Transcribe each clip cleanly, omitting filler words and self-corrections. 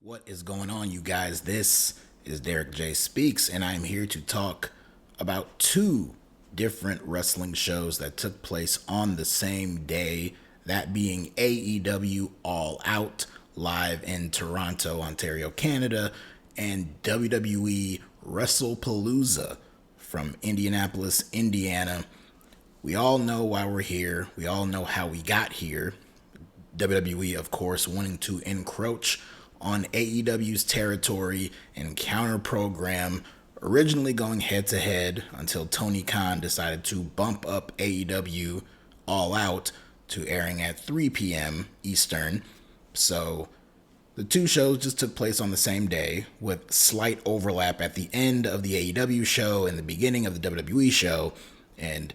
What is going on, you guys? This is DerekJ Speaks, and I'm here to talk about two different wrestling shows that took place on the same day, that being AEW All Out live in Toronto, Ontario, Canada, and WWE Wrestlepalooza from Indianapolis, Indiana. We all know why we're here. We all know how we got here. WWE, of course, wanting to encroach on AEW's territory and counter program, originally going head to head until Tony Khan decided to bump up AEW All Out to airing at 3 p.m. Eastern. So the two shows just took place on the same day with slight overlap at the end of the AEW show and the beginning of the WWE show. And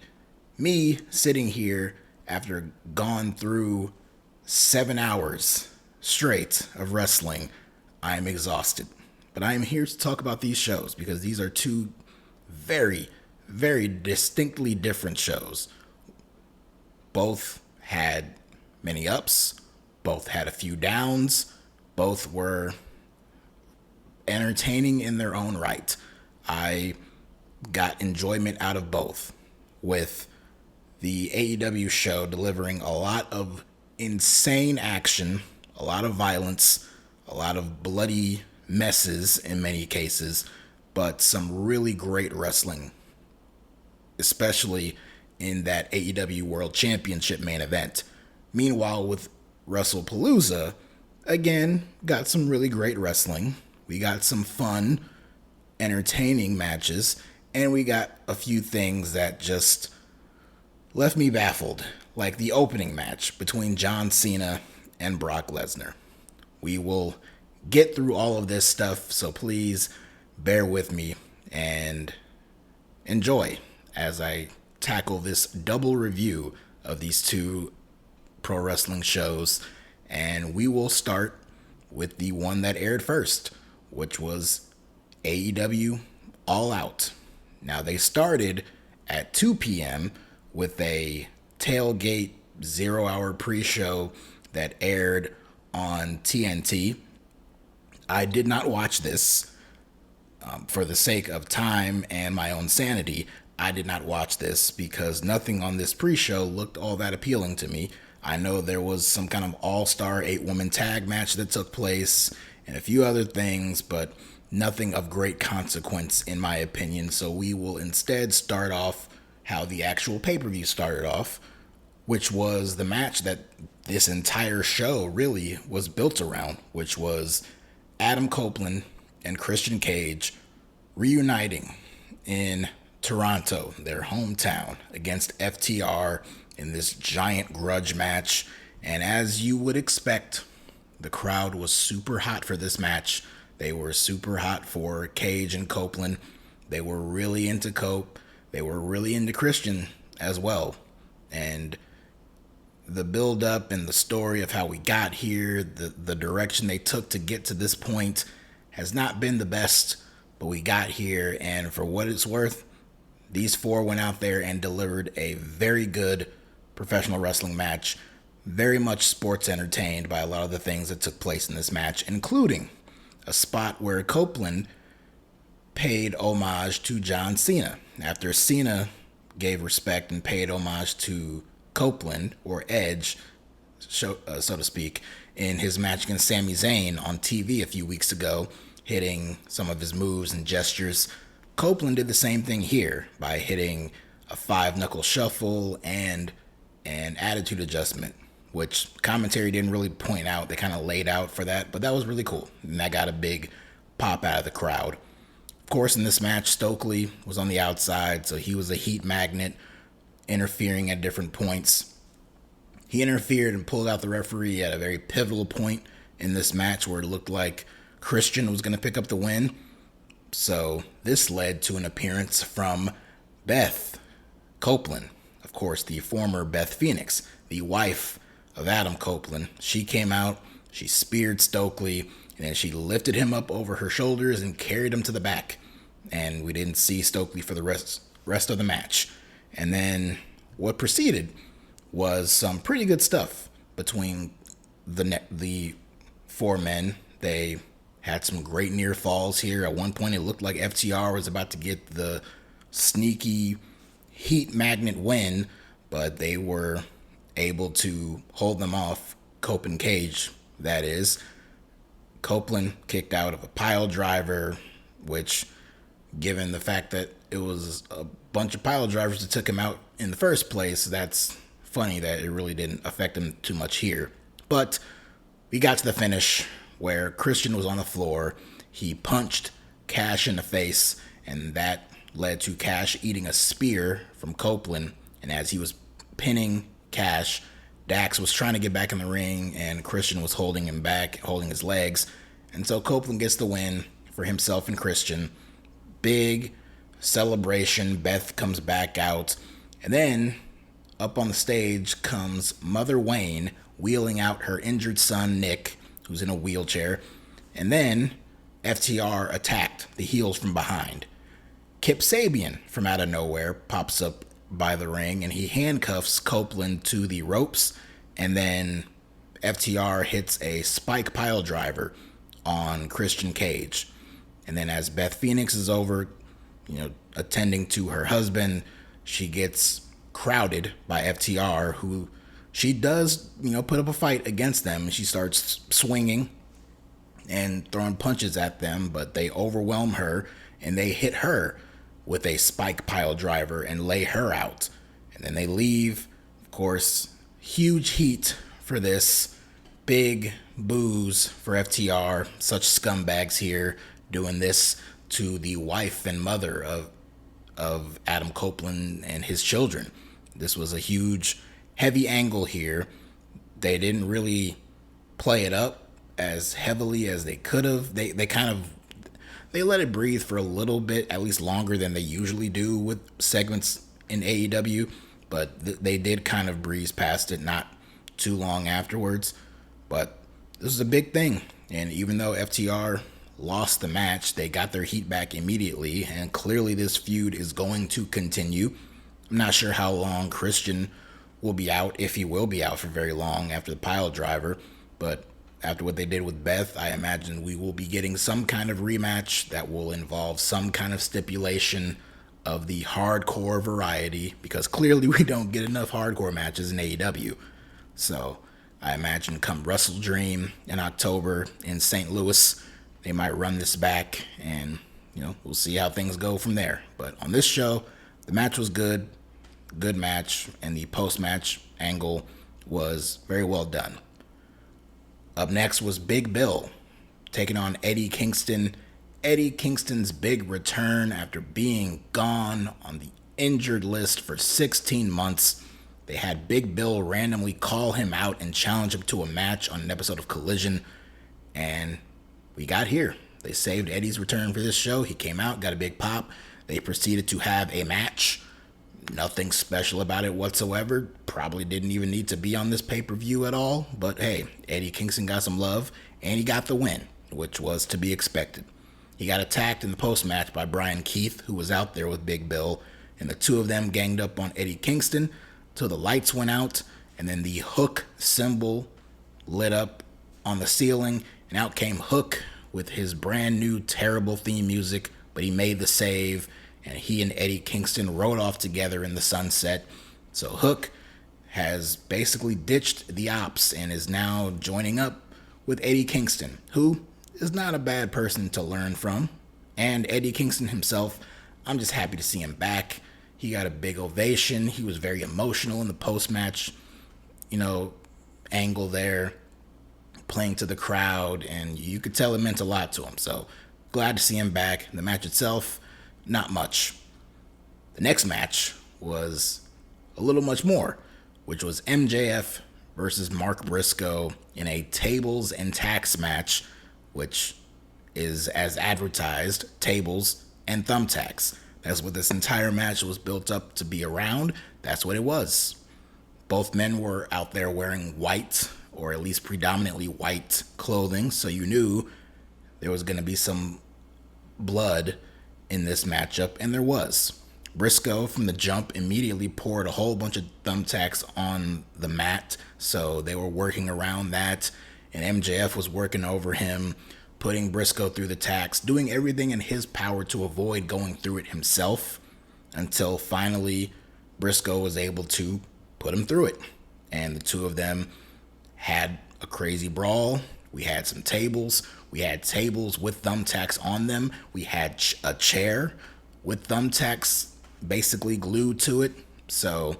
me sitting here after gone through 7 hours straight of wrestling, I am exhausted. But I am here to talk about these shows because these are two very, very distinctly different shows. Both had many ups, both had a few downs, both were entertaining in their own right. I got enjoyment out of both, with the AEW show delivering a lot of insane action, a lot of violence, a lot of bloody messes in many cases, but some really great wrestling, especially in that AEW World Championship main event. Meanwhile, with Wrestlepalooza, again, got some really great wrestling. We got some fun, entertaining matches, and we got a few things that just left me baffled, like the opening match between John Cena and Brock Lesnar. We will get through all of this stuff, so please bear with me and enjoy as I tackle this double review of these two pro wrestling shows. And we will start with the one that aired first, which was AEW All Out. Now, they started at 2 p.m. with a tailgate 0-hour pre-show that aired on TNT. I did not watch this for the sake of time and my own sanity. I did not watch this because nothing on this pre-show looked all that appealing to me. I know there was some kind of all-star 8-woman tag match that took place and a few other things, but nothing of great consequence in my opinion. So we will instead start off how the actual pay-per-view started off, which was the match that this entire show really was built around, which was Adam Copeland and Christian Cage reuniting in Toronto, their hometown, against FTR in this giant grudge match. And as you would expect, the crowd was super hot for this match. They were super hot for Cage and Copeland. They were really into Cope. They were really into Christian as well. And the build up and the story of how we got here, the direction they took to get to this point has not been the best, but we got here. And for what it's worth, these four went out there and delivered a very good professional wrestling match, very much sports entertained by a lot of the things that took place in this match, including a spot where Copeland paid homage to John Cena. After Cena gave respect and paid homage to Copeland, or Edge, so to speak, in his match against Sami Zayn on TV a few weeks ago, hitting some of his moves and gestures, Copeland did the same thing here by hitting a 5-knuckle shuffle and an attitude adjustment, which commentary didn't really point out. They kind of laid out for that, but that was really cool, and that got a big pop out of the crowd. Of course, in this match, Stokely was on the outside, so he was a heat magnet, interfering at different points. He interfered and pulled out the referee at a very pivotal point in this match where it looked like Christian was going to pick up the win. So this led to an appearance from Beth Copeland, of course, the former Beth Phoenix, the wife of Adam Copeland. She came out, she speared Stokely, and then she lifted him up over her shoulders and carried him to the back. And we didn't see Stokely for the rest of the match. And then what proceeded was some pretty good stuff between the four men. They had some great near falls here. At one point, it looked like FTR was about to get the sneaky heat magnet win, but they were able to hold them off. Copeland cage, that is. Copeland kicked out of a pile driver, which, given the fact that it was a bunch of pile drivers that took him out in the first place, that's funny that it really didn't affect him too much here. But we got to the finish where Christian was on the floor. He punched Cash in the face, and that led to Cash eating a spear from Copeland. And as he was pinning Cash, Dax was trying to get back in the ring, and Christian was holding him back, holding his legs. And so Copeland gets the win for himself and Christian. Big celebration. Beth comes back out. And then up on the stage comes Mother Wayne, wheeling out her injured son, Nick, who's in a wheelchair. And then FTR attacked the heels from behind. Kip Sabian, from out of nowhere, pops up by the ring, and he handcuffs Copeland to the ropes. And then FTR hits a spike pile driver on Christian Cage. And then as Beth Phoenix is over, attending to her husband, she gets crowded by FTR, who she does, put up a fight against them. She starts swinging and throwing punches at them, but they overwhelm her and they hit her with a spike pile driver and lay her out. And then they leave. Of course, huge heat for this. Big boos for FTR. Such scumbags here doing this to the wife and mother of Adam Copeland and his children. This was a huge, heavy angle here. They didn't really play it up as heavily as they could have. They let it breathe for a little bit, at least longer than they usually do with segments in AEW, but they did kind of breeze past it not too long afterwards. But this is a big thing, and even though FTR lost the match, they got their heat back immediately, and clearly this feud is going to continue. I'm not sure how long Christian will be out, if he will be out for very long after the pile driver, but after what they did with Beth, I imagine we will be getting some kind of rematch that will involve some kind of stipulation of the hardcore variety, because clearly we don't get enough hardcore matches in AEW. So I imagine come Wrestle Dream in October in St. Louis, they might run this back, and we'll see how things go from there. But on this show, the match was good match, and the post-match angle was very well done. Up next was Big Bill taking on Eddie Kingston. Eddie Kingston's big return after being gone on the injured list for 16 months. They had Big Bill randomly call him out and challenge him to a match on an episode of Collision, and we got here. They saved Eddie's return for this show. He came out, got a big pop. They proceeded to have a match. Nothing special about it whatsoever. Probably didn't even need to be on this pay-per-view at all. But hey, Eddie Kingston got some love, and he got the win, which was to be expected. He got attacked in the post-match by Brian Keith, who was out there with Big Bill, and the two of them ganged up on Eddie Kingston till the lights went out, and then the Hook symbol lit up on the ceiling, and out came Hook with his brand new terrible theme music, but he made the save, and he and Eddie Kingston rode off together in the sunset. So Hook has basically ditched the ops and is now joining up with Eddie Kingston, who is not a bad person to learn from. And Eddie Kingston himself, I'm just happy to see him back. He got a big ovation. He was very emotional in the post-match, angle there, playing to the crowd, and you could tell it meant a lot to him. So glad to see him back. The match itself, not much. The next match was a little much more, which was MJF versus Mark Briscoe in a tables and tacks match, which is, as advertised, tables and thumbtacks. That's what this entire match was built up to be around. That's what it was. Both men were out there wearing white, or at least predominantly white clothing, so you knew there was going to be some blood in this matchup, and there was. Briscoe, from the jump, immediately poured a whole bunch of thumbtacks on the mat, so they were working around that, and MJF was working over him, putting Briscoe through the tacks, doing everything in his power to avoid going through it himself, until finally Briscoe was able to put him through it. And the two of them had a crazy brawl. We had some tables. We had tables with thumbtacks on them. We had a chair with thumbtacks basically glued to it. So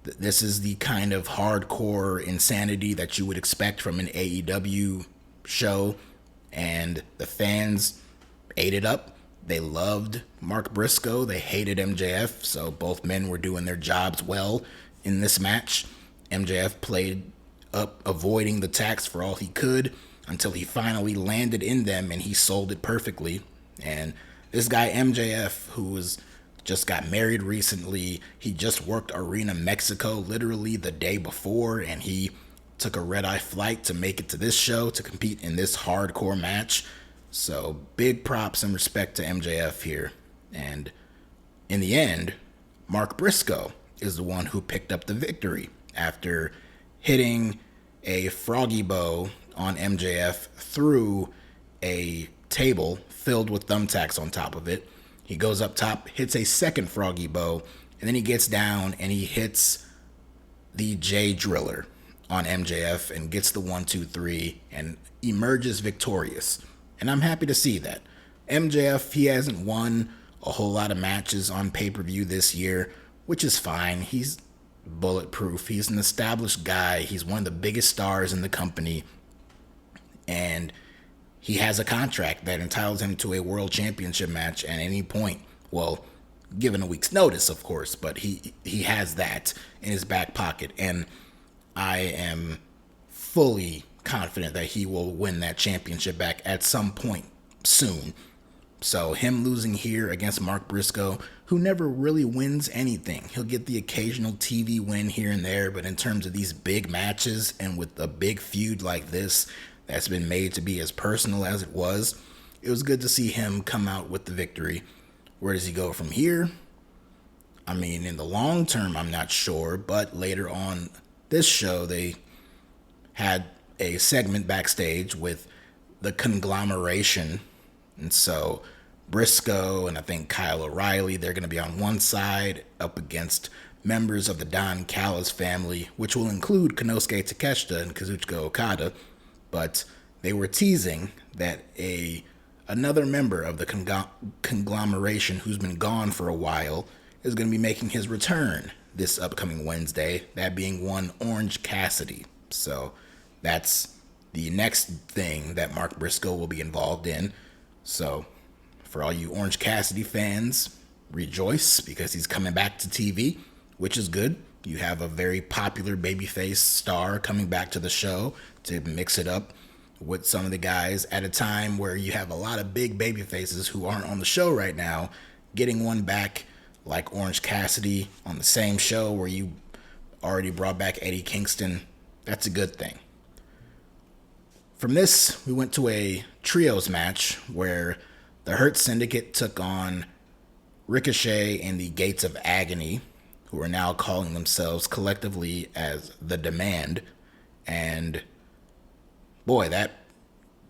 this is the kind of hardcore insanity that you would expect from an AEW show. And the fans ate it up. They loved Mark Briscoe. They hated MJF. So both men were doing their jobs well in this match. MJF played up avoiding the tacks for all he could until he finally landed in them, and he sold it perfectly. And this guy MJF, who was just got married recently, he just worked Arena Mexico literally the day before, and he took a red-eye flight to make it to this show to compete in this hardcore match. So big props and respect to MJF here. And in the end, Mark Briscoe is the one who picked up the victory after hitting a froggy bow on MJF through a table filled with thumbtacks on top of it. He goes up top, hits a second froggy bow, and then he gets down and he hits the J Driller on MJF and gets the 1-2-3 and emerges victorious. And I'm happy to see that. MJF, he hasn't won a whole lot of matches on pay-per-view this year, which is fine. He's bulletproof. He's an established guy. He's one of the biggest stars in the company. And he has a contract that entitles him to a world championship match at any point. Well, given a week's notice, of course, but he has that in his back pocket. And I am fully confident that he will win that championship back at some point soon. So him losing here against Mark Briscoe, who never really wins anything. He'll get the occasional TV win here and there, but in terms of these big matches and with a big feud like this that's been made to be as personal as it was good to see him come out with the victory. Where does he go from here? I mean, in the long term, I'm not sure, but later on this show, they had a segment backstage with the conglomeration. And so Briscoe and I think Kyle O'Reilly, they're going to be on one side up against members of the Don Callis family, which will include Konosuke Takeshita and Kazuchika Okada. But they were teasing that another member of the conglomeration who's been gone for a while is going to be making his return this upcoming Wednesday, that being one Orange Cassidy. So that's the next thing that Mark Briscoe will be involved in. So for all you Orange Cassidy fans, rejoice because he's coming back to TV, which is good. You have a very popular babyface star coming back to the show to mix it up with some of the guys at a time where you have a lot of big babyfaces who aren't on the show right now. Getting one back like Orange Cassidy on the same show where you already brought back Eddie Kingston, that's a good thing. From this, we went to a trios match where the Hurt Syndicate took on Ricochet and the Gates of Agony, who are now calling themselves collectively as The Demand. And boy, that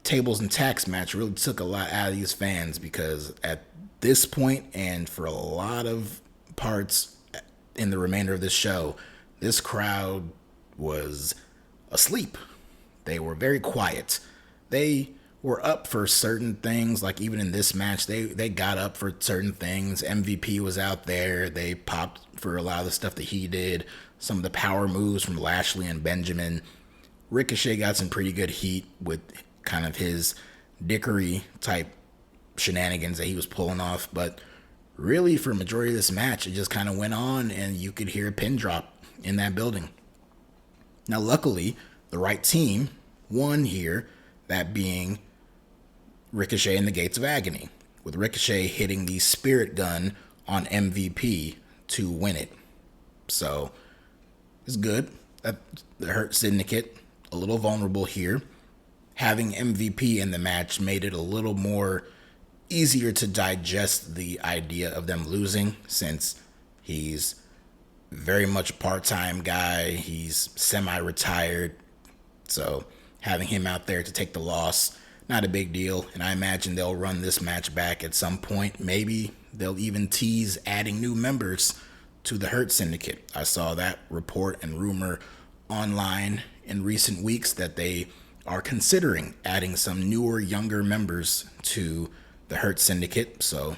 tables and tacks match really took a lot out of these fans, because at this point and for a lot of parts in the remainder of this show, this crowd was asleep. They were very quiet. They were up for certain things, like even in this match, they got up for certain things. MVP was out there. They popped for a lot of the stuff that he did. Some of the power moves from Lashley and Benjamin. Ricochet got some pretty good heat with kind of his dickery type shenanigans that he was pulling off. But really, for a majority of this match, it just kind of went on and you could hear a pin drop in that building. Now, luckily, the right team won here, that being Ricochet and the Gates of Agony, with Ricochet hitting the Spirit Gun on MVP to win it. So it's good. The Hurt Syndicate, a little vulnerable here. Having MVP in the match made it a little more easier to digest the idea of them losing, since he's very much a part-time guy. He's semi-retired. So having him out there to take the loss, not a big deal, and I imagine they'll run this match back at some point. Maybe they'll even tease adding new members to the Hurt Syndicate. I saw that report and rumor online in recent weeks that they are considering adding some newer, younger members to the Hurt Syndicate, so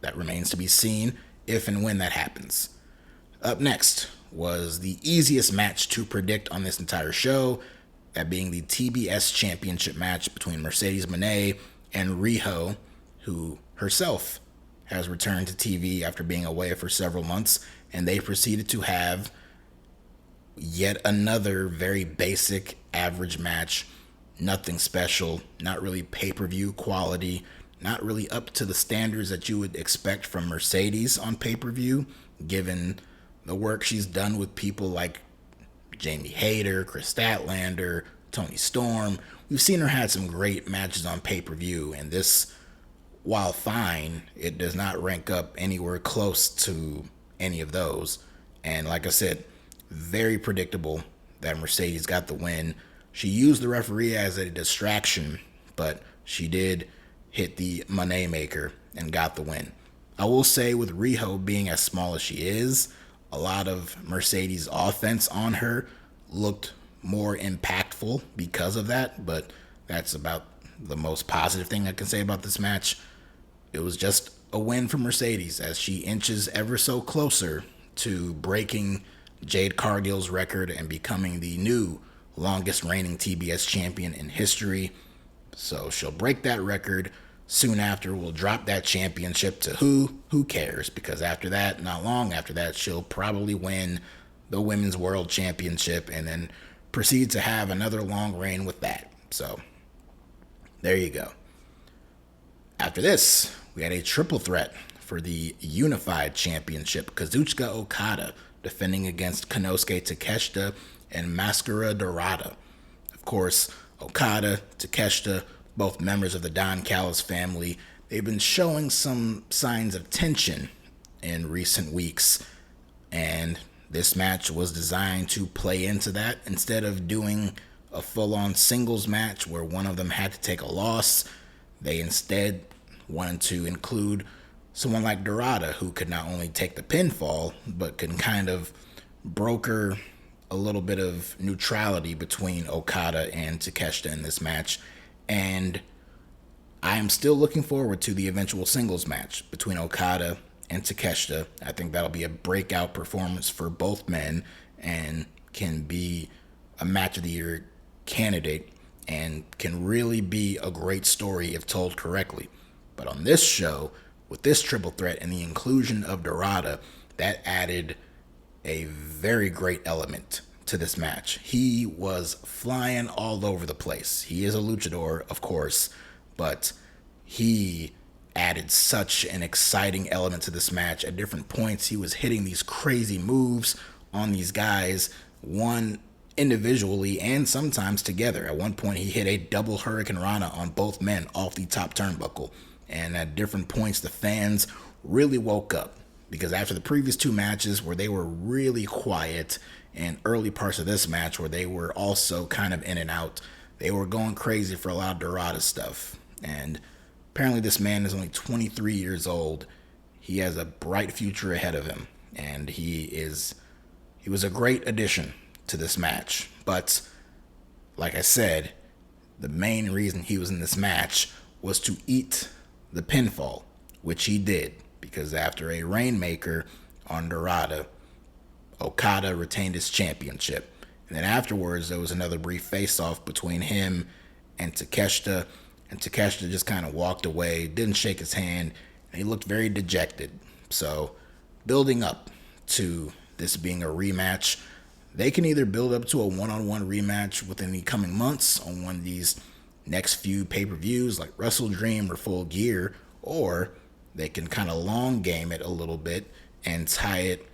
that remains to be seen if and when that happens. Up next was the easiest match to predict on this entire show, that being the TBS Championship match between Mercedes Moné and Riho, who herself has returned to TV after being away for several months, and they proceeded to have yet another very basic, average match. Nothing special, not really pay-per-view quality, not really up to the standards that you would expect from Mercedes on pay-per-view, given the work she's done with people like Jamie Hayter, Chris Statlander, Toni Storm. We've seen her had some great matches on pay-per-view, and this, while fine, it does not rank up anywhere close to any of those. And like I said, very predictable that Mercedes got the win. She used the referee as a distraction, but she did hit the Moné maker and got the win. I will say, with Riho being as small as she is, a lot of Mercedes' offense on her looked more impactful because of that, but that's about the most positive thing I can say about this match. It was just a win for Mercedes as she inches ever so closer to breaking Jade Cargill's record and becoming the new longest reigning TBS champion in history. So she'll break that record. Soon after, we'll drop that championship to who cares? Because after that, not long after that, she'll probably win the Women's World Championship and then proceed to have another long reign with that. So there you go. After this, we had a triple threat for the Unified Championship. Kazuchika Okada defending against Konosuke Takeshita and Mascara Dorada. Of course, Okada, Takeshita, both members of the Don Callis family, they've been showing some signs of tension in recent weeks, and this match was designed to play into that. Instead of doing a full-on singles match where one of them had to take a loss, they instead wanted to include someone like Dorada, who could not only take the pinfall, but can kind of broker a little bit of neutrality between Okada and Takeshita in this match. And I am still looking forward to the eventual singles match between Okada and Takeshita. I think that'll be a breakout performance for both men and can be a match of the year candidate and can really be a great story if told correctly. But on this show, with this triple threat and the inclusion of Dorada, that added a very great element to this match. He was flying all over the place. He is a luchador, of course, but he added such an exciting element to this match. At different points, he was hitting these crazy moves on these guys, one individually and sometimes together. At one point, he hit a double Hurricane Rana on both men off the top turnbuckle. And at different points, the fans really woke up, because after the previous two matches where they were really quiet, and early parts of this match where they were also kind of in and out, they were going crazy for a lot of Dorada stuff. And apparently this man is only 23 years old. He has a bright future ahead of him, and he was a great addition to this match. But like I said, the main reason he was in this match was to eat the pinfall, which he did, because after a Rainmaker on Dorada, Okada retained his championship. And then afterwards, there was another brief face-off between him and Takeshita just kind of walked away, didn't shake his hand, and he looked very dejected. So, building up to this being a rematch, they can either build up to a one-on-one rematch within the coming months on one of these next few pay-per-views like Wrestle Dream or Full Gear, or they can kind of long game it a little bit and tie it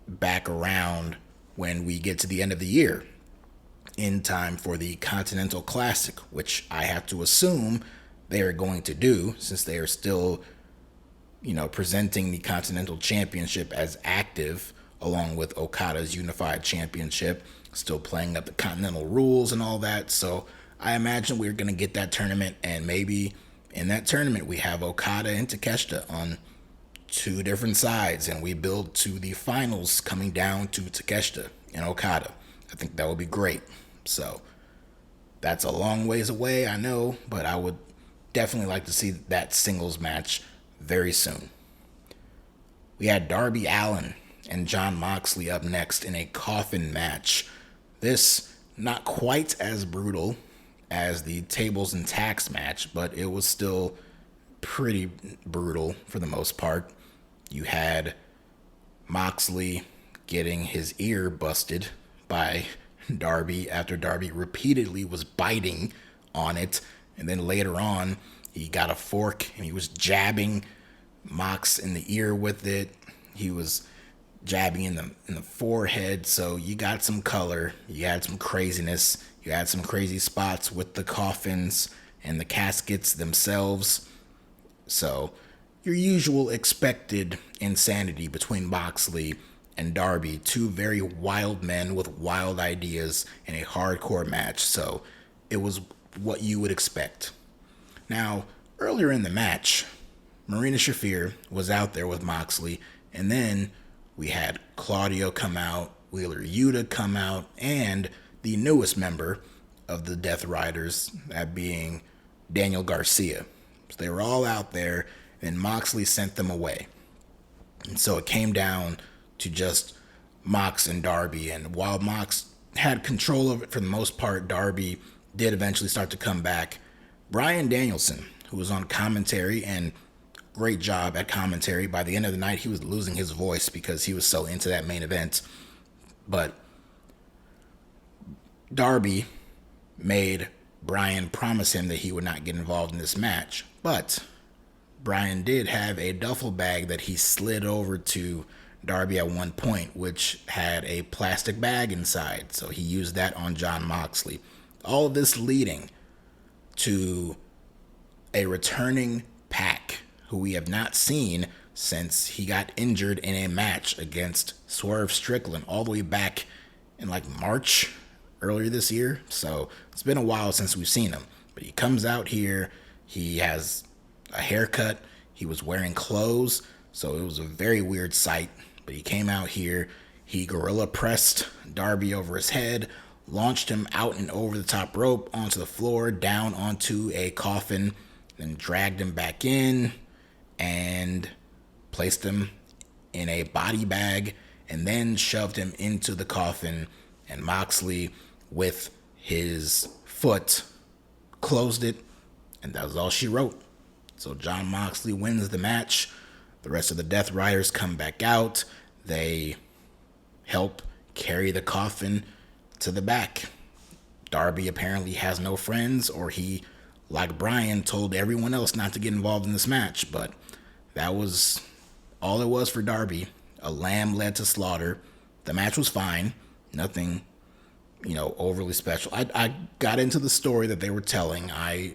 back around when we get to the end of the year in time for the Continental Classic, which I have to assume they are going to do, since they are still, presenting the Continental Championship as active along with Okada's Unified Championship, still playing up the Continental rules and all that. So I imagine we're going to get that tournament, and maybe in that tournament we have Okada and Takeshita on two different sides, and we build to the finals coming down to Takeshita and Okada. I think that would be great. So that's a long ways away, I know, but I would definitely like to see that singles match very soon. We had Darby Allin and Jon Moxley up next in a coffin match. This not quite as brutal as the tables and tacks match, but it was still pretty brutal for the most part. You had Moxley getting his ear busted by Darby after Darby repeatedly was biting on it, and then later on he got a fork and he was jabbing Mox in the ear with it. He was jabbing in the forehead. So you got some color, you had some craziness, you had some crazy spots with the coffins and the caskets themselves. So your usual expected insanity between Moxley and Darby, two very wild men with wild ideas in a hardcore match. So it was what you would expect. Now, earlier in the match, Marina Shafir was out there with Moxley, and then we had Claudio come out, Wheeler Yuta come out, and the newest member of the Death Riders, that being Daniel Garcia. So they were all out there, and Moxley sent them away. And so it came down to just Mox and Darby, and while Mox had control of it for the most part, Darby did eventually start to come back. Bryan Danielson, who was on commentary, and great job at commentary. By the end of the night, he was losing his voice because he was so into that main event. But Darby made Bryan promise him that he would not get involved in this match. But Bryan did have a duffel bag that he slid over to Darby at one point, which had a plastic bag inside. So he used that on Jon Moxley. All of this leading to a returning Pac, who we have not seen since he got injured in a match against Swerve Strickland all the way back in like March earlier this year. So it's been a while since we've seen him. But he comes out here, he has a haircut, he was wearing clothes, so it was a very weird sight. But he came out here, he gorilla pressed Darby over his head, launched him out and over the top rope onto the floor, down onto a coffin, then dragged him back in and placed him in a body bag, and then shoved him into the coffin, and Moxley with his foot closed it, and that was all she wrote. So Jon Moxley wins the match. The rest of the Death Riders come back out. They help carry the coffin to the back. Darby apparently has no friends, or he, like Bryan, told everyone else not to get involved in this match. But that was all it was for Darby. A lamb led to slaughter. The match was fine. Nothing, overly special. I got into the story that they were telling. I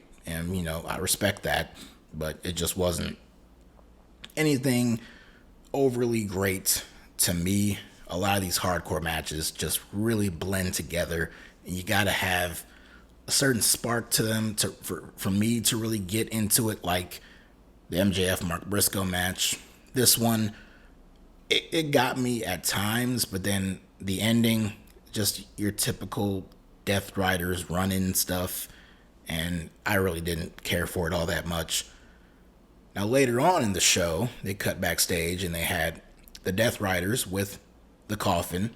respect that. But it just wasn't anything overly great to me. A lot of these hardcore matches just really blend together. You got to have a certain spark to them for me to really get into it, like the MJF Mark Briscoe match. This one, it got me at times, but then the ending, just your typical Death Riders run-in stuff, and I really didn't care for it all that much. Now later on in the show, they cut backstage and they had the Death Riders with the coffin.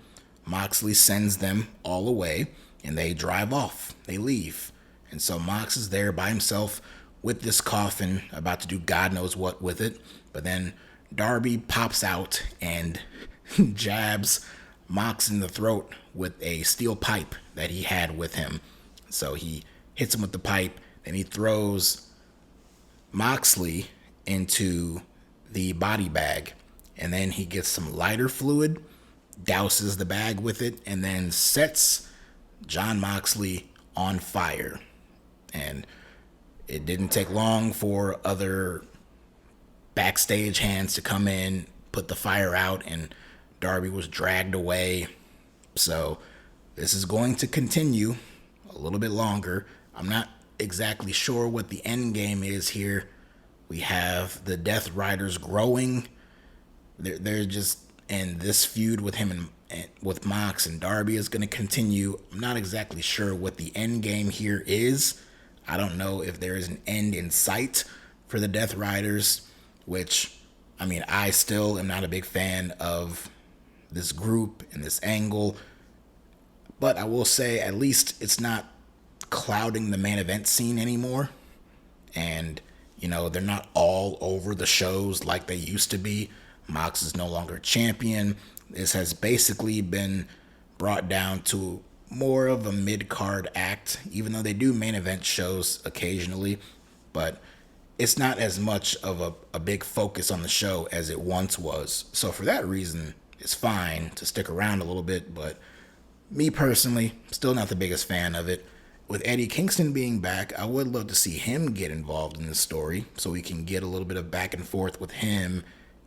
Moxley sends them all away and they drive off. They leave. And so Mox is there by himself with this coffin, about to do God knows what with it. But then Darby pops out and jabs Mox in the throat with a steel pipe that he had with him. So he hits him with the pipe, then he throws Moxley into the body bag, and then he gets some lighter fluid, douses the bag with it, and then sets Jon Moxley on fire. And it didn't take long for other backstage hands to come in, put the fire out, and Darby was dragged away. So this is going to continue a little bit longer. I'm not exactly sure what the end game is here. We have the Death Riders growing. They're just, and this feud with him and with Mox and Darby is going to continue. I'm not exactly sure what the end game here is. I don't know if there is an end in sight for the Death Riders, which, I mean, I still am not a big fan of this group and this angle. But I will say, at least it's not clouding the main event scene anymore. And, you know, they're not all over the shows like they used to be. Mox is no longer champion. This has basically been brought down to more of a mid-card act, even though they do main event shows occasionally. But it's not as much of a big focus on the show as it once was. So for that reason, it's fine to stick around a little bit. But me personally, still not the biggest fan of it. With Eddie Kingston being back, I would love to see him get involved in the story so we can get a little bit of back and forth with him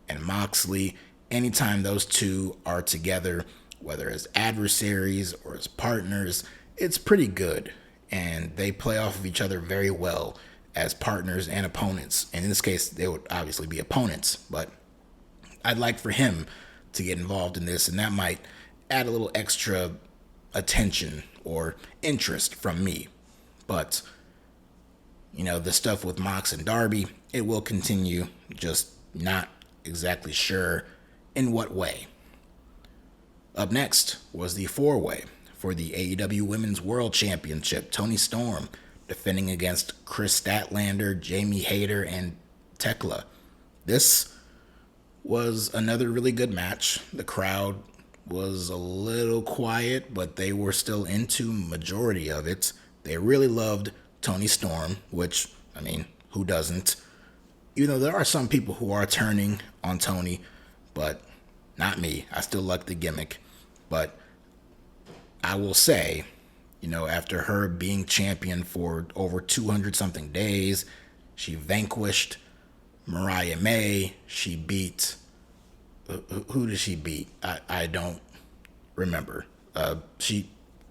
and Moxley. Anytime those two are together, whether as adversaries or as partners, it's pretty good. And they play off of each other very well as partners and opponents. And in this case, they would obviously be opponents. But I'd like for him to get involved in this, and that might add a little extra attention or interest from me. But, you know, the stuff with Mox and Darby, it will continue, just not exactly sure in what way. Up next was the four-way for the AEW Women's World Championship. Toni Storm defending against Chris Statlander, Jamie Hayter, and Tekla. This was another really good match. The crowd was a little quiet, but they were still into majority of it. They really loved Toni Storm, which, I mean, who doesn't? Even though there are some people who are turning on Toni, but not me. I still like the gimmick. But I will say, you know, after her being champion for over 200 something days, she vanquished Mariah May. She beat, who did she beat? I don't remember.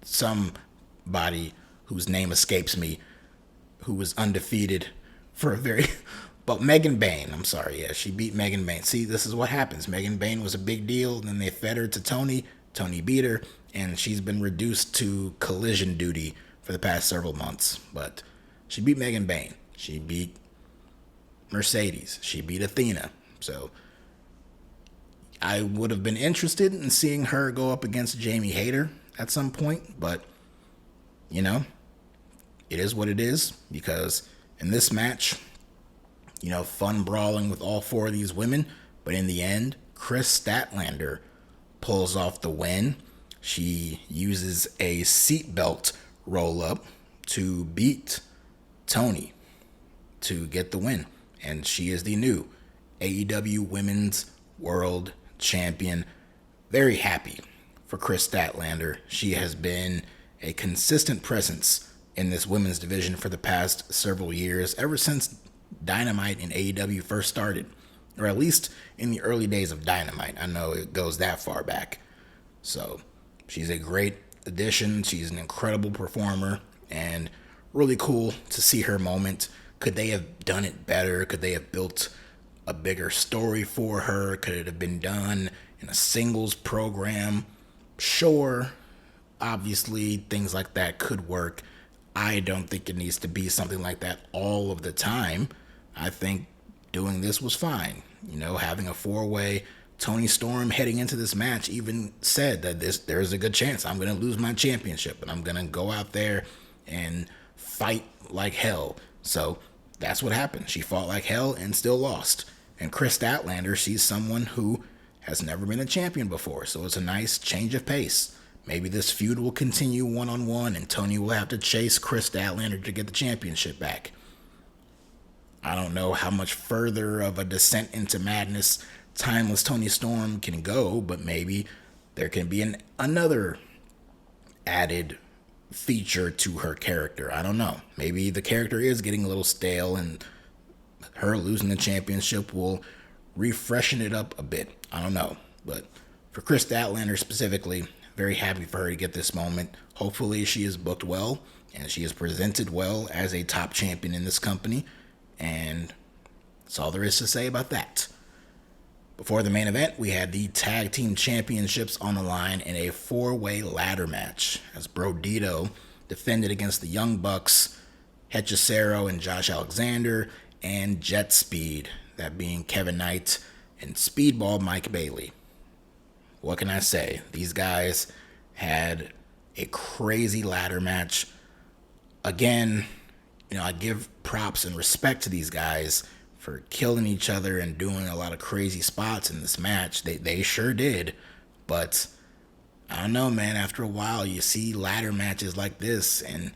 Somebody whose name escapes me, who was undefeated for a very, but Megan Bayne, I'm sorry, yeah, she beat Megan Bayne. See, this is what happens. Megan Bayne was a big deal, then they fed her to Toni. Toni beat her, and she's been reduced to collision duty for the past several months. But she beat Megan Bayne. She beat Mercedes. She beat Athena. So I would have been interested in seeing her go up against Jamie Hayter at some point, but, you know, it is what it is, because in this match, you know, fun brawling with all four of these women, but in the end, Chris Statlander pulls off the win. She uses a seatbelt roll-up to beat Toni to get the win, and she is the new AEW Women's World Champion. Very happy for Chris Statlander. She has been a consistent presence in this women's division for the past several years, ever since Dynamite and AEW first started, or at least in the early days of Dynamite. I know it goes that far back. So she's a great addition. She's an incredible performer, and really cool to see her moment. Could they have done it better? Could they have built a bigger story for her? Could it have been done in a singles program? Sure, obviously things like that could work. I don't think it needs to be something like that all of the time. I think doing this was fine. You know, having a four-way. Toni Storm heading into this match even said that there's a good chance I'm going to lose my championship, and I'm going to go out there and fight like hell. So that's what happened. She fought like hell and still lost. And Chris Statlander, she's someone who has never been a champion before, so it's a nice change of pace. Maybe this feud will continue one-on-one, and Toni will have to chase Chris Statlander to get the championship back. I don't know how much further of a descent into madness timeless Toni Storm can go, but maybe there can be another added feature to her character. I don't know. Maybe the character is getting a little stale, and her losing the championship will refreshen it up a bit. I don't know. But for Chris Statlander specifically, very happy for her to get this moment. Hopefully she is booked well and she is presented well as a top champion in this company. And that's all there is to say about that. Before the main event, we had the tag team championships on the line in a 4-way ladder match as Brodito defended against the Young Bucks, Hechicero and Josh Alexander, and Jet Speed, that being Kevin Knight and Speedball Mike Bailey. What can I say? These guys had a crazy ladder match. Again, I give props and respect to these guys for killing each other and doing a lot of crazy spots in this match. They sure did. But I don't know, man. After a while, you see ladder matches like this, and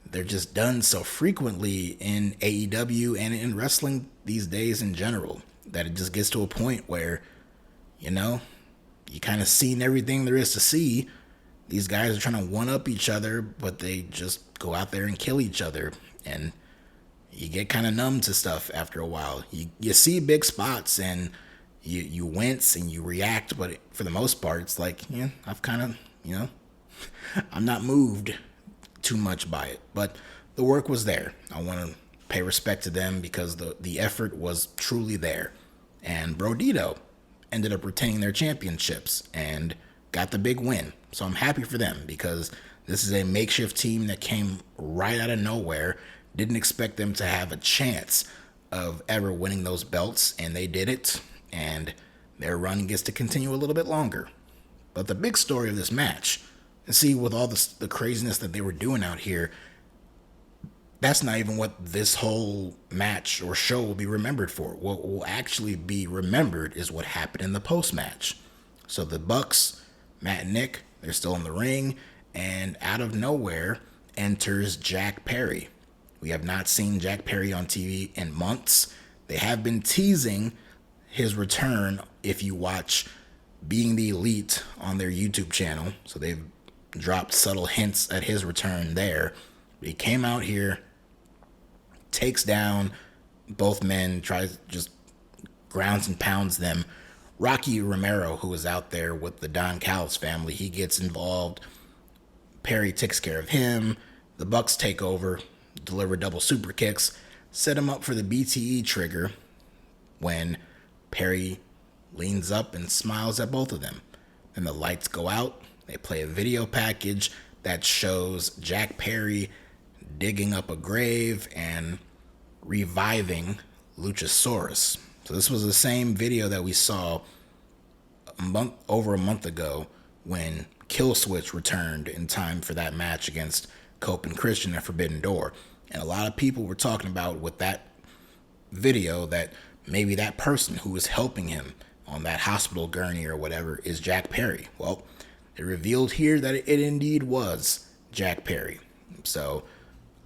they're just done so frequently in AEW and in wrestling these days in general that it just gets to a point where, you kind of seen everything there is to see. These guys are trying to one-up each other, but they just go out there and kill each other. And you get kind of numb to stuff after a while. You see big spots and you wince and you react, but for the most part, it's like, I've kind of, I'm not moved too much by it. But the work was there. I want to pay respect to them because the effort was truly there. And Brodito ended up retaining their championships and got the big win. So I'm happy for them because this is a makeshift team that came right out of nowhere. Didn't expect them to have a chance of ever winning those belts, and they did it, and their run gets to continue a little bit longer. But the big story of this match, and see, with all the craziness that they were doing out here, that's not even what this whole match or show will be remembered for. What will actually be remembered is what happened in the post-match. So the Bucks, Matt and Nick, they're still in the ring, and out of nowhere enters Jack Perry. We have not seen Jack Perry on TV in months. They have been teasing his return if you watch Being the Elite on their YouTube channel. So they've dropped subtle hints at his return there. But he came out here, takes down both men, tries just grounds and pounds them. Rocky Romero, who was out there with the Don Callis family, he gets involved. Perry takes care of him. The Bucks take over, deliver double super kicks, set him up for the BTE trigger when Perry leans up and smiles at both of them. Then the lights go out. They play a video package that shows Jack Perry digging up a grave and reviving Luchasaurus. So this was the same video that we saw over a month ago when Killswitch returned in time for that match against Copeland and Christian at Forbidden Door. And a lot of people were talking about with that video that maybe that person who was helping him on that hospital gurney or whatever is Jack Perry. Well, it revealed here that it indeed was Jack Perry. So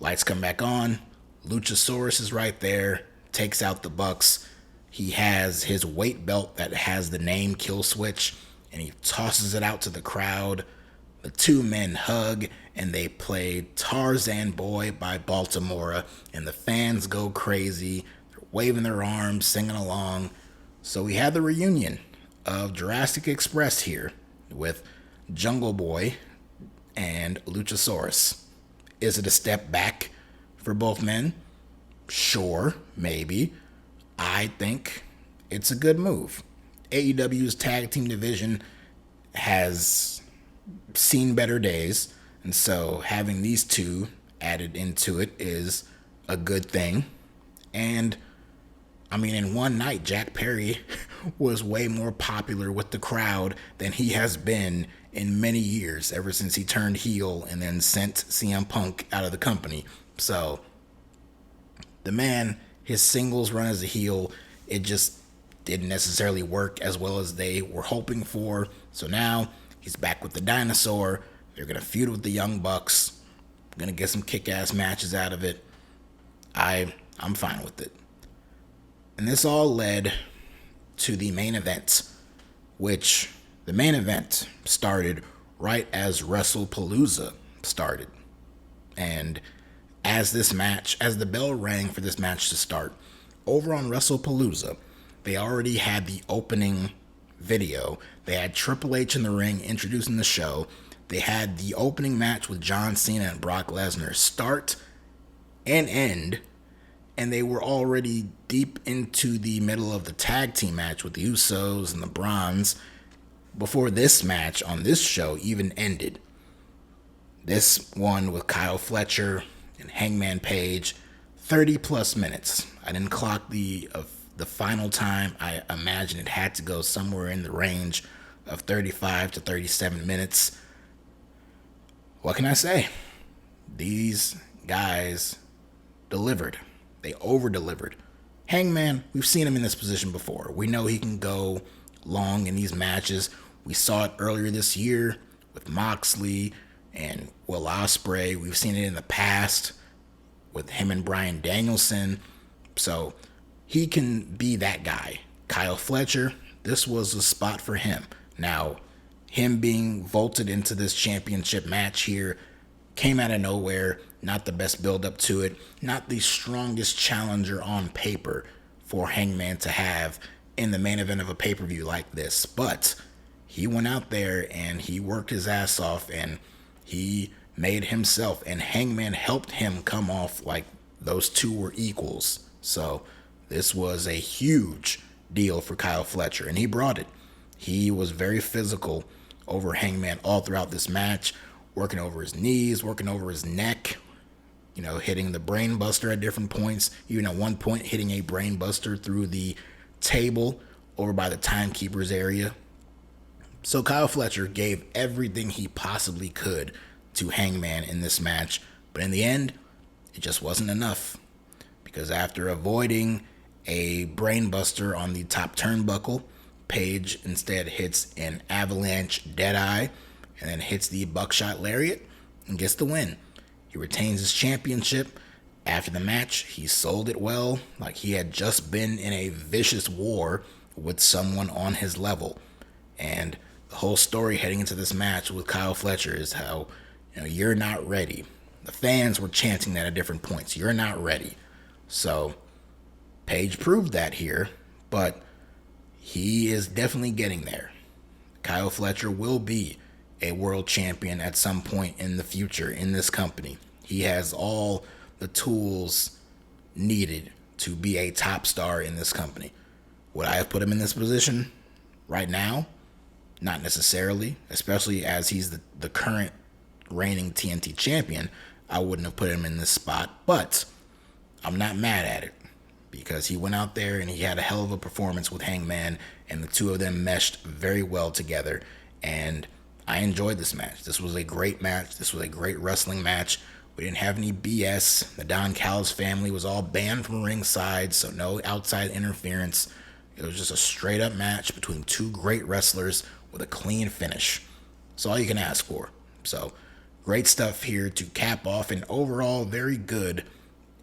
lights come back on. Luchasaurus is right there, takes out the Bucks. He has his weight belt that has the name Killswitch, and he tosses it out to the crowd. The two men hug, and they play Tarzan Boy by Baltimore, and the fans go crazy. They're waving their arms, singing along. So we had the reunion of Jurassic Express here with Jungle Boy and Luchasaurus. Is it a step back for both men? Sure, maybe. I think it's a good move. AEW's tag team division has seen better days, and so having these two added into it is a good thing. And I mean, in one night, Jack Perry was way more popular with the crowd than he has been in many years, ever since he turned heel and then sent CM Punk out of the company. So the man, his singles run as a heel, it just didn't necessarily work as well as they were hoping for. So now he's back with the dinosaur. They're going to feud with the Young Bucks. Going to get some kick-ass matches out of it. I'm fine with it. And this all led to the main event, which the main event started right as Wrestlepalooza started. And as the bell rang for this match to start, over on Wrestlepalooza, they already had the opening video. They had Triple H in the ring introducing the show. They had the opening match with John Cena and Brock Lesnar start and end, and they were already deep into the middle of the tag team match with the Usos and the Bronze before this match on this show even ended. This one with Kyle Fletcher and Hangman Page, 30 plus minutes. I didn't clock the final time. I imagine it had to go somewhere in the range of 35 to 37 minutes. What can I say? These guys delivered. They over-delivered. Hangman, we've seen him in this position before. We know he can go long in these matches. We saw it earlier this year with Moxley and Will Ospreay. We've seen it in the past with him and Bryan Danielson. So he can be that guy. Kyle Fletcher, this was a spot for him. Now, him being vaulted into this championship match here came out of nowhere. Not the best build up to it. Not the strongest challenger on paper for Hangman to have in the main event of a pay-per-view like this. But he went out there and he worked his ass off and he made himself, and Hangman helped him come off like those two were equals. So this was a huge deal for Kyle Fletcher, and he brought it. He was very physical over Hangman all throughout this match, working over his knees, working over his neck, hitting the brain buster at different points, even at one point hitting a brain buster through the table over by the timekeeper's area. So Kyle Fletcher gave everything he possibly could to Hangman in this match, but in the end, it just wasn't enough, because after avoiding a brain buster on the top turnbuckle, Page instead hits an avalanche deadeye and then hits the buckshot lariat and gets the win. He retains his championship. After the match, he sold it well, like he had just been in a vicious war with someone on his level. And the whole story heading into this match with Kyle Fletcher is how, you're not ready. The fans were chanting that at different points. You're not ready. So Page proved that here, but he is definitely getting there. Kyle Fletcher will be a world champion at some point in the future in this company. He has all the tools needed to be a top star in this company. Would I have put him in this position right now? Not necessarily, especially as he's the current reigning TNT champion. I wouldn't have put him in this spot, but I'm not mad at it because he went out there and he had a hell of a performance with Hangman, and the two of them meshed very well together, and I enjoyed this match. This was a great match. This was a great wrestling match. We didn't have any BS. The Don Callis family was all banned from ringside, so no outside interference. It was just a straight up match between two great wrestlers with a clean finish. That's all you can ask for. So great stuff here to cap off an overall very good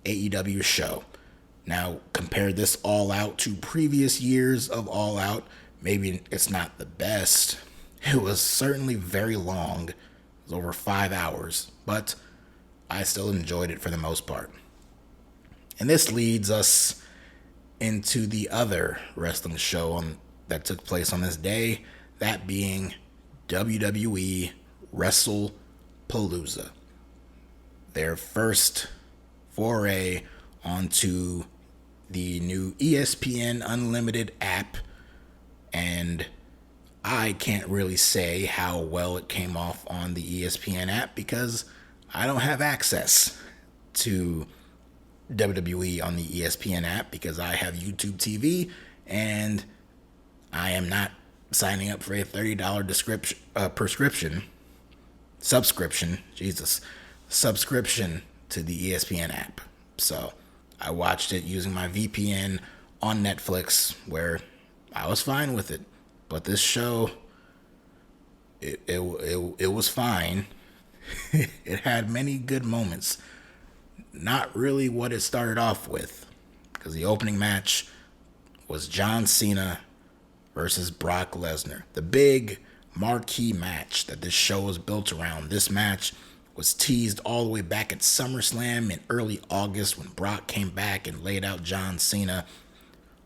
AEW show. Now, compare this All Out to previous years of All Out. Maybe it's not the best. It was certainly very long. It was over 5 hours, but I still enjoyed it for the most part. And this leads us into the other wrestling show that took place on this day, that being WWE Wrestlepalooza. Their first foray onto the new ESPN Unlimited app, and I can't really say how well it came off on the ESPN app because I don't have access to WWE on the ESPN app because I have YouTube TV and I am not signing up for a $30 subscription to the ESPN app. So I watched it using my VPN on Netflix, where I was fine with it. But this show, it was fine. It had many good moments. Not really what it started off with, because the opening match was John Cena versus Brock Lesnar. The big marquee match that this show was built around. This match was teased all the way back at SummerSlam in early August when Brock came back and laid out John Cena.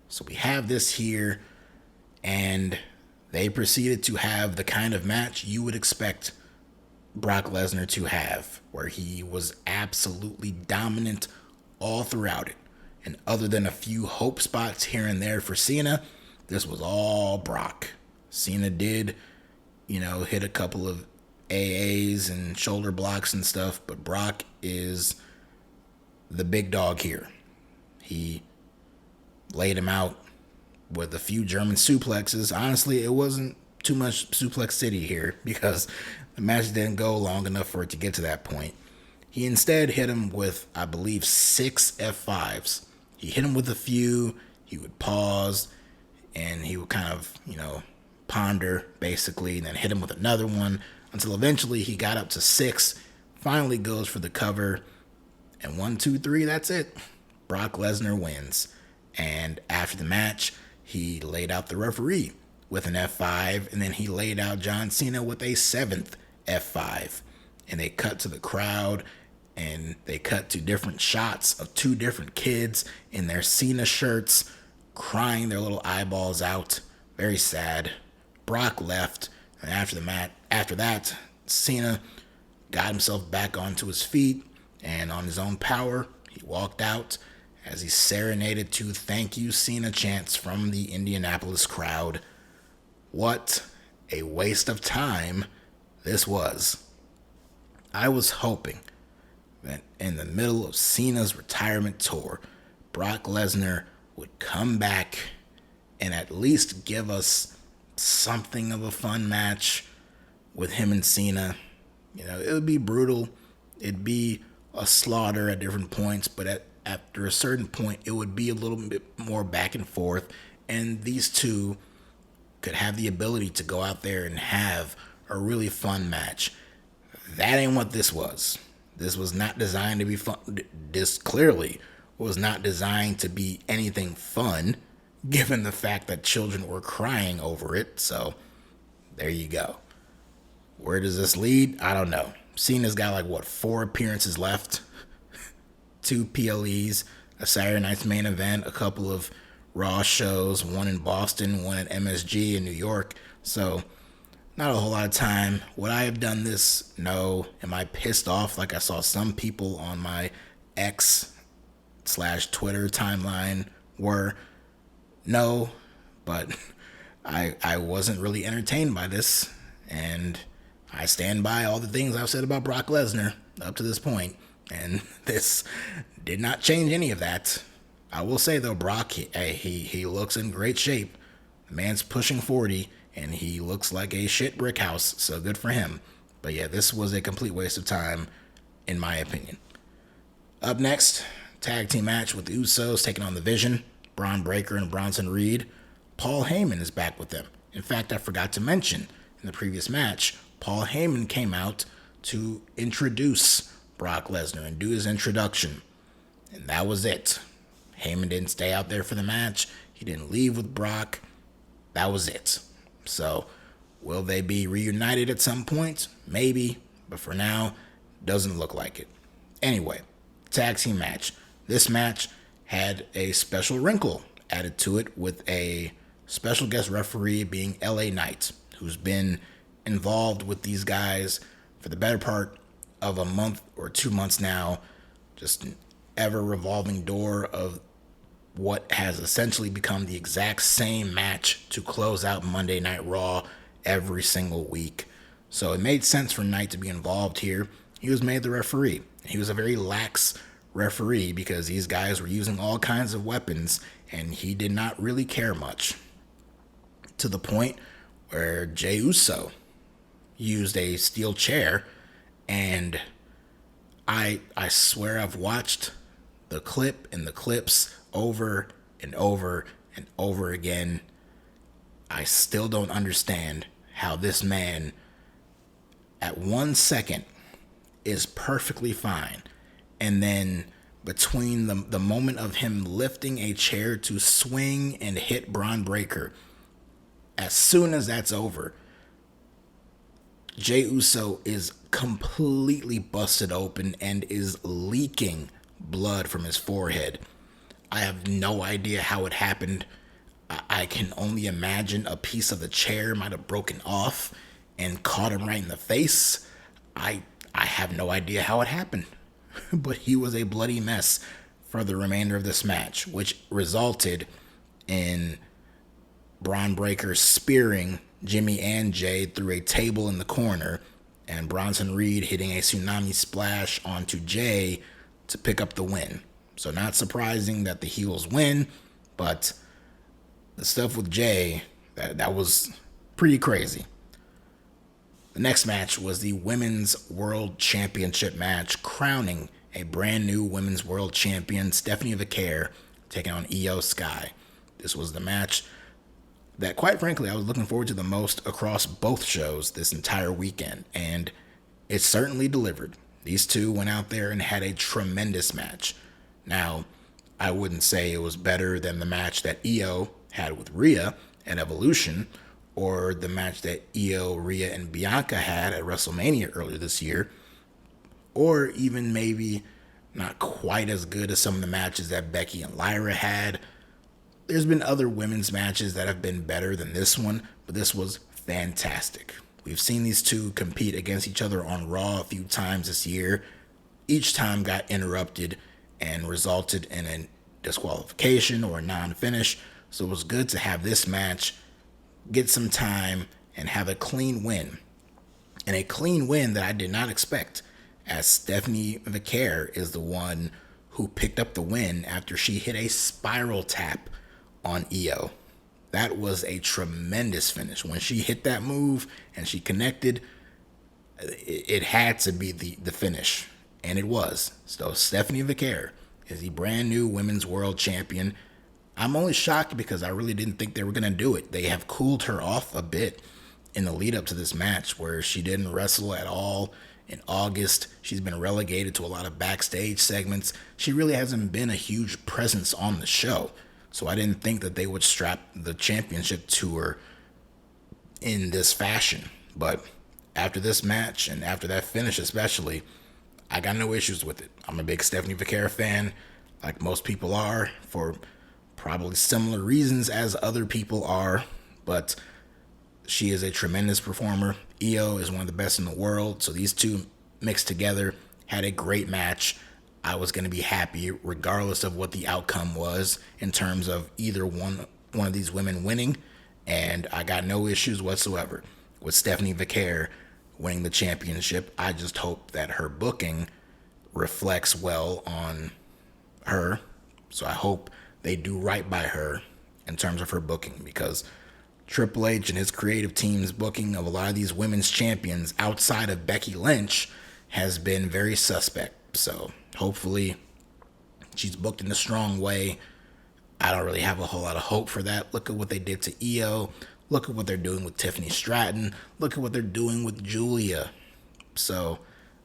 So we have this here, and they proceeded to have the kind of match you would expect Brock Lesnar to have, where he was absolutely dominant all throughout it. And other than a few hope spots here and there for Cena, this was all Brock. Cena did, hit a couple of AAs and shoulder blocks and stuff, but Brock is the big dog here. He laid him out with a few German suplexes. Honestly, it wasn't too much suplex city here because the match didn't go long enough for it to get to that point. He instead hit him with, I believe, 6 F5s. He hit him with a few, he would pause, and he would kind of, ponder, basically, and then hit him with another one until eventually he got up to 6, finally goes for the cover, and 1, 2, 3, that's it. Brock Lesnar wins. And after the match, he laid out the referee with an F5, and then he laid out John Cena with a 7th F5. And they cut to the crowd, and they cut to different shots of 2 different kids in their Cena shirts, crying their little eyeballs out. Very sad. Brock left, and after that, Cena got himself back onto his feet, and on his own power, he walked out as he serenaded 2 thank you Cena chants from the Indianapolis crowd. What a waste of time this was. I was hoping that in the middle of Cena's retirement tour, Brock Lesnar would come back and at least give us something of a fun match with him and Cena. It would be brutal. It'd be a slaughter at different points, but after a certain point, it would be a little bit more back and forth, and these two could have the ability to go out there and have a really fun match. That ain't what this was. This was not designed to be fun. This clearly was not designed to be anything fun, given the fact that children were crying over it. So, there you go. Where does this lead? I don't know. Cena's got 4 appearances left. 2 PLEs, a Saturday Night's Main Event, a couple of Raw shows, one in Boston, one at MSG in New York. So, not a whole lot of time. Would I have done this? No. Am I pissed off like I saw some people on my X/Twitter timeline were? No. But I wasn't really entertained by this. And I stand by all the things I've said about Brock Lesnar up to this point. And this did not change any of that. I will say, though, Brock, he looks in great shape. The man's pushing 40, and he looks like a shit brick house, so good for him. But yeah, this was a complete waste of time, in my opinion. Up next, tag team match with the Usos taking on The Vision, Braun Breaker and Bronson Reed. Paul Heyman is back with them. In fact, I forgot to mention, in the previous match, Paul Heyman came out to introduce Brock Lesnar and do his introduction. And that was it. Heyman didn't stay out there for the match. He didn't leave with Brock. That was it. So, will they be reunited at some point? Maybe. But for now, doesn't look like it. Anyway, tag team match. This match had a special wrinkle added to it with a special guest referee being LA Knight, who's been involved with these guys for the better part of a month or 2 months now. Just an ever revolving door of what has essentially become the exact same match to close out Monday Night Raw every single week. So it made sense for Knight to be involved here. He was made the referee. He was a very lax referee because these guys were using all kinds of weapons and he did not really care much. To the point where Jey Uso used a steel chair, and I swear I've watched the clip and the clips over and over and over again. I still don't understand how this man at 1 second is perfectly fine, and then between the moment of him lifting a chair to swing and hit Braun Breaker, as soon as that's over, Jey Uso is completely busted open and is leaking blood from his forehead. I have no idea how it happened. I can only imagine a piece of the chair might have broken off and caught him right in the face. I I have no idea how it happened, but he was a bloody mess for the remainder of this match, which resulted in Braun Breaker spearing Jimmy and Jay through a table in the corner, and Bronson Reed hitting a tsunami splash onto Jay to pick up the win. So not surprising that the heels win, but the stuff with Jay, that was pretty crazy. The next match was the Women's World Championship match, crowning a brand new Women's World Champion, Stephanie Vaquer, taking on Io Sky. This was the match that, quite frankly, I was looking forward to the most across both shows this entire weekend, and it certainly delivered. These two went out there and had a tremendous match. Now, I wouldn't say it was better than the match that Io had with Rhea at Evolution, or the match that Io, Rhea, and Bianca had at WrestleMania earlier this year, or even maybe not quite as good as some of the matches that Becky and Lyra had. There's been other women's matches that have been better than this one, but this was fantastic. We've seen these two compete against each other on Raw a few times this year. Each time got interrupted and resulted in a disqualification or a non-finish, so it was good to have this match get some time and have a clean win. And a clean win that I did not expect, as Stephanie Vaquer is the one who picked up the win after she hit a spiral tap on Io. That was a tremendous finish. When she hit that move and she connected, it had to be the finish. And it was. So Stephanie Vaquer is the brand new Women's World Champion. I'm only shocked because I really didn't think they were going to do it. They have cooled her off a bit in the lead up to this match, where she didn't wrestle at all in August. She's been relegated to a lot of backstage segments. She really hasn't been a huge presence on the show. So I didn't think that they would strap the championship to her in this fashion. But after this match, and after that finish especially, I got no issues with it. I'm a big Stephanie Vaquer fan, like most people are, for probably similar reasons as other people are, but she is a tremendous performer. Io is one of the best in the world, so these two mixed together had a great match. I was going to be happy regardless of what the outcome was in terms of either one of these women winning, and I got no issues whatsoever with Stephanie Vaquer winning the championship. I just hope that her booking reflects well on her, so I hope they do right by her in terms of her booking, because Triple H and his creative team's booking of a lot of these women's champions outside of Becky Lynch has been very suspect. So hopefully she's booked in a strong way. I don't really have a whole lot of hope for that. Look at what they did to Io. Look at what they're doing with Tiffany Stratton. Look at what they're doing with Julia. So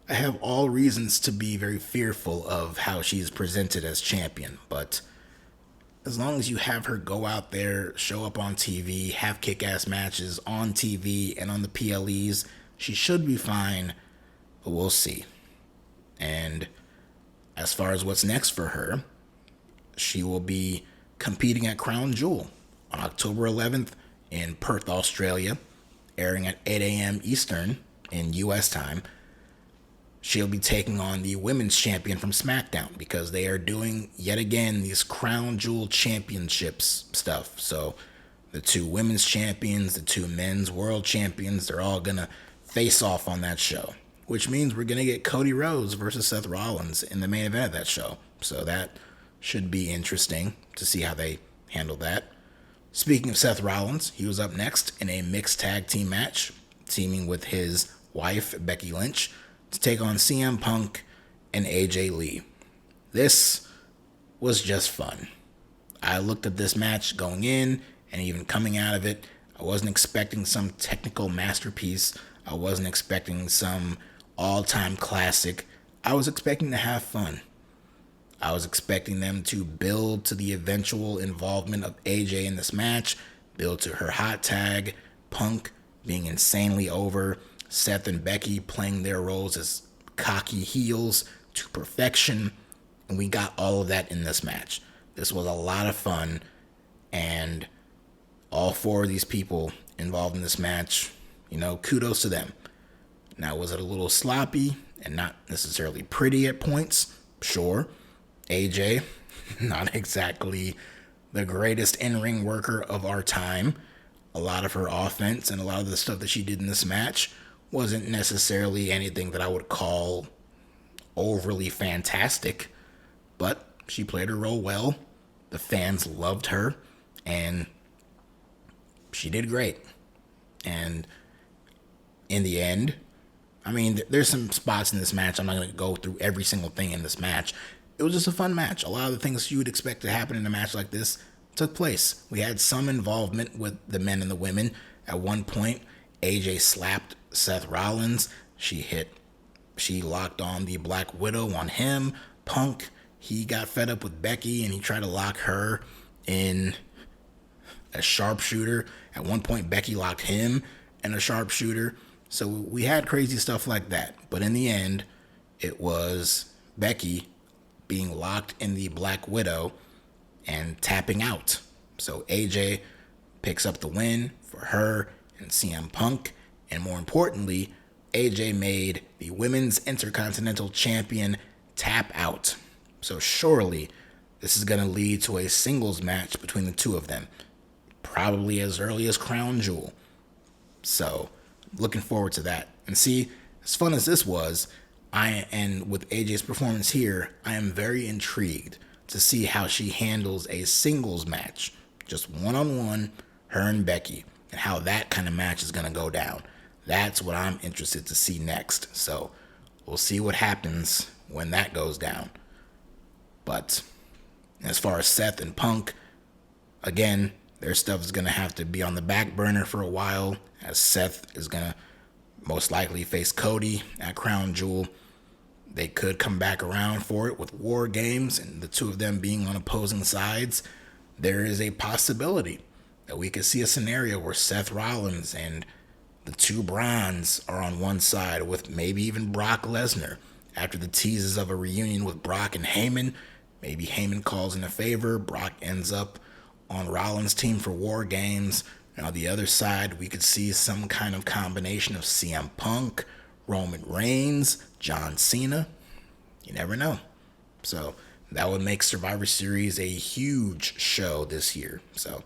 I have all reasons to be very fearful of how she's presented as champion, but as long as you have her go out there, show up on TV, have kick-ass matches on TV and on the PLEs, she should be fine, but we'll see. And as far as what's next for her, she will be competing at Crown Jewel on October 11th in Perth, Australia, airing at 8 a.m. Eastern in U.S. time. She'll be taking on the women's champion from SmackDown, because they are doing, yet again, these Crown Jewel championships stuff. So the two women's champions, the two men's world champions, they're all going to face off on that show, which means we're going to get Cody Rhodes versus Seth Rollins in the main event of that show. So that should be interesting to see how they handle that. Speaking of Seth Rollins, he was up next in a mixed tag team match, teaming with his wife, Becky Lynch, to take on CM Punk and AJ Lee. This was just fun. I looked at this match going in and even coming out of it. I wasn't expecting some technical masterpiece. I wasn't expecting some all-time classic. I was expecting to have fun. I was expecting them to build to the eventual involvement of AJ in this match, build to her hot tag, Punk being insanely over, Seth and Becky playing their roles as cocky heels to perfection, and we got all of that in this match. This was a lot of fun, and all four of these people involved in this match, kudos to them. Now, was it a little sloppy and not necessarily pretty at points? Sure. AJ, not exactly the greatest in-ring worker of our time. A lot of her offense and a lot of the stuff that she did in this match wasn't necessarily anything that I would call overly fantastic, but she played her role well. The fans loved her, and she did great. And in the end, I mean, there's some spots in this match. I'm not going to go through every single thing in this match. It was just a fun match. A lot of the things you would expect to happen in a match like this took place. We had some involvement with the men and the women. At one point, AJ slapped Seth Rollins. She locked on the Black Widow on him. Punk, he got fed up with Becky and he tried to lock her in a sharpshooter. At one point, Becky locked him in a sharpshooter. So we had crazy stuff like that. But in the end, it was Becky being locked in the Black Widow and tapping out. So AJ picks up the win for her and CM Punk. And more importantly, AJ made the Women's Intercontinental Champion tap out. So surely this is going to lead to a singles match between the two of them. Probably as early as Crown Jewel. So looking forward to that. And see, as fun as this was, and with AJ's performance here, I am very intrigued to see how she handles a singles match, just one-on-one, her and Becky, and how that kind of match is going to go down. That's what I'm interested to see next. So we'll see what happens when that goes down. But as far as Seth and Punk, again, their stuff is going to have to be on the back burner for a while, as Seth is going to most likely face Cody at Crown Jewel. They could come back around for it with War Games and the two of them being on opposing sides. There is a possibility that we could see a scenario where Seth Rollins and the two Browns are on one side with maybe even Brock Lesnar. After the teases of a reunion with Brock and Heyman, maybe Heyman calls in a favor. Brock ends up on Rollins' team for War Games. And on the other side, we could see some kind of combination of CM Punk, Roman Reigns, John Cena. You never know. So that would make Survivor Series a huge show this year. So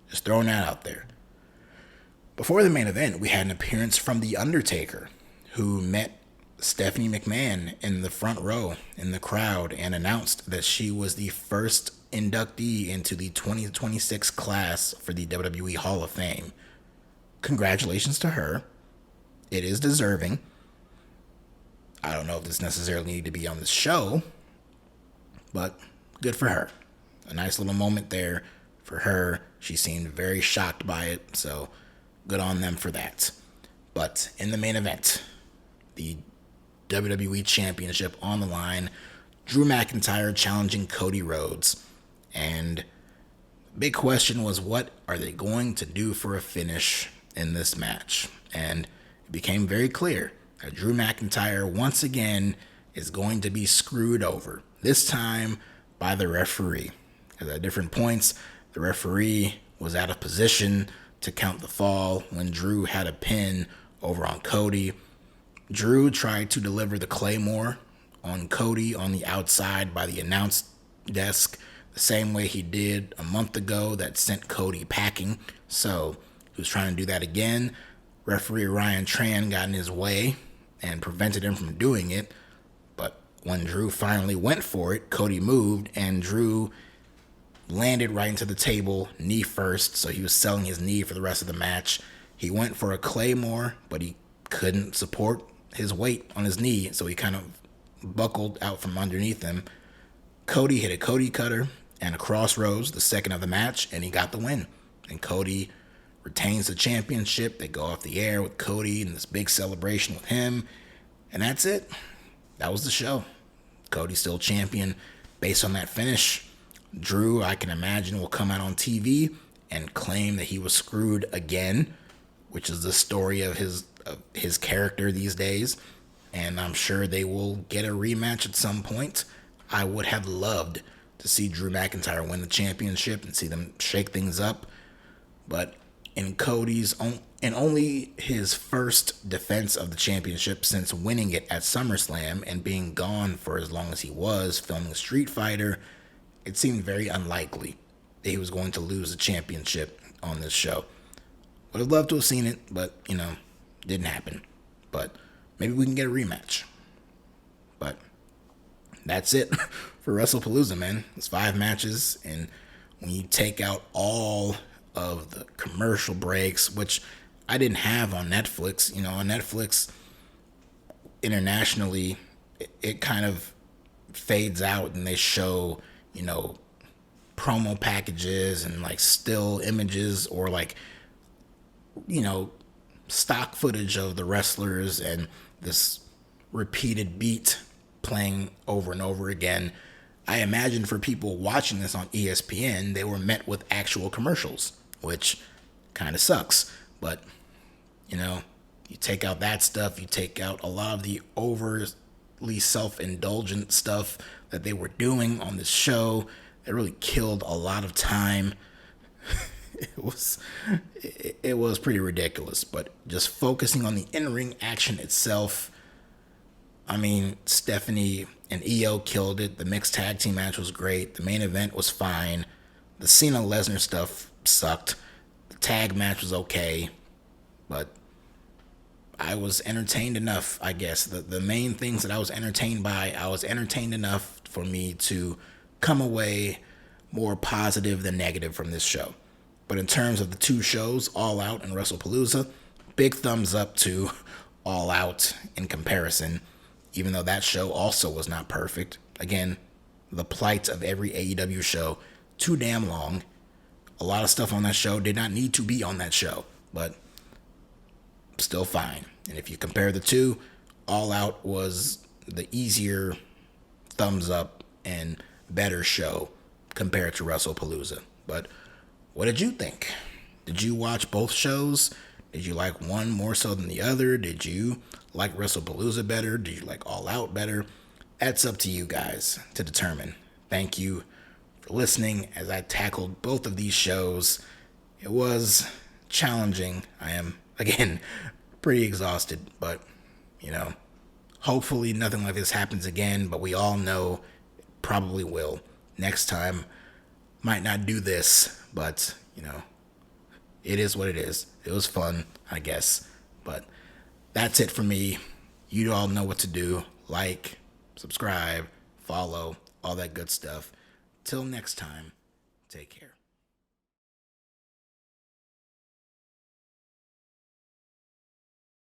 just throwing that out there. Before the main event, we had an appearance from The Undertaker, who met Stephanie McMahon in the front row in the crowd and announced that she was the first inductee into the 2026 class for the WWE Hall of Fame. Congratulations to her. It is deserving. I don't know if this necessarily needed to be on the show, but good for her. A nice little moment there for her. She seemed very shocked by it, so good on them for that. But in the main event, the WWE Championship on the line, Drew McIntyre challenging Cody Rhodes. And the big question was, what are they going to do for a finish in this match? And it became very clear that Drew McIntyre once again is going to be screwed over, this time by the referee. Because at different points, the referee was out of position to count the fall when Drew had a pin over on Cody. Drew tried to deliver the Claymore on Cody on the outside by the announce desk, the same way he did a month ago that sent Cody packing. So he was trying to do that again. Referee Ryan Tran got in his way and prevented him from doing it. But when Drew finally went for it, Cody moved and Drew landed right into the table, knee first, so he was selling his knee for the rest of the match. He went for a Claymore, but he couldn't support his weight on his knee, so he kind of buckled out from underneath him. Cody hit a Cody cutter and a crossroads, the second of the match, and he got the win. And Cody retains the championship. They go off the air with Cody and this big celebration with him, and that's it. That was the show. Cody's still champion based on that finish. Drew, I can imagine, will come out on TV and claim that he was screwed again, which is the story of his character these days. And I'm sure they will get a rematch at some point. I would have loved to see Drew McIntyre win the championship and see them shake things up. But in in only his first defense of the championship since winning it at SummerSlam and being gone for as long as he was, filming Street Fighter, it seemed very unlikely that he was going to lose the championship on this show. Would have loved to have seen it, but, didn't happen. But maybe we can get a rematch. But that's it for WrestlePalooza, man. It's 5 matches, and when you take out all of the commercial breaks, which I didn't have on Netflix, on Netflix internationally, it kind of fades out and they show, promo packages and like still images or like, stock footage of the wrestlers and this repeated beat playing over and over again. I imagine for people watching this on ESPN, they were met with actual commercials, which kind of sucks. But, you take out that stuff, you take out a lot of the overly self-indulgent stuff that they were doing on this show. It really killed a lot of time. It was pretty ridiculous, but just focusing on the in-ring action itself, I mean, Stephanie and Io killed it. The mixed tag team match was great. The main event was fine. The Cena Lesnar stuff sucked. The tag match was okay, but I was entertained enough, I guess. The main things that I was entertained by, I was entertained enough for me to come away more positive than negative from this show. But in terms of the 2 shows, All Out and WrestlePalooza, big thumbs up to All Out in comparison, even though that show also was not perfect. Again, the plight of every AEW show, too damn long. A lot of stuff on that show did not need to be on that show, but still fine. And if you compare the 2, All Out was the easier thumbs up and better show compared to WrestlePalooza. But what did you think? Did you watch both shows? Did you like one more so than the other? Did you like WrestlePalooza better? Did you like All Out better? That's up to you guys to determine. Thank you for listening as I tackled both of these shows. It was challenging. I am, again, pretty exhausted, but, hopefully nothing like this happens again, but we all know it probably will. Next time, might not do this, but, it is what it is. It was fun, I guess. But that's it for me. You all know what to do. Like, subscribe, follow, all that good stuff. Till next time, take care.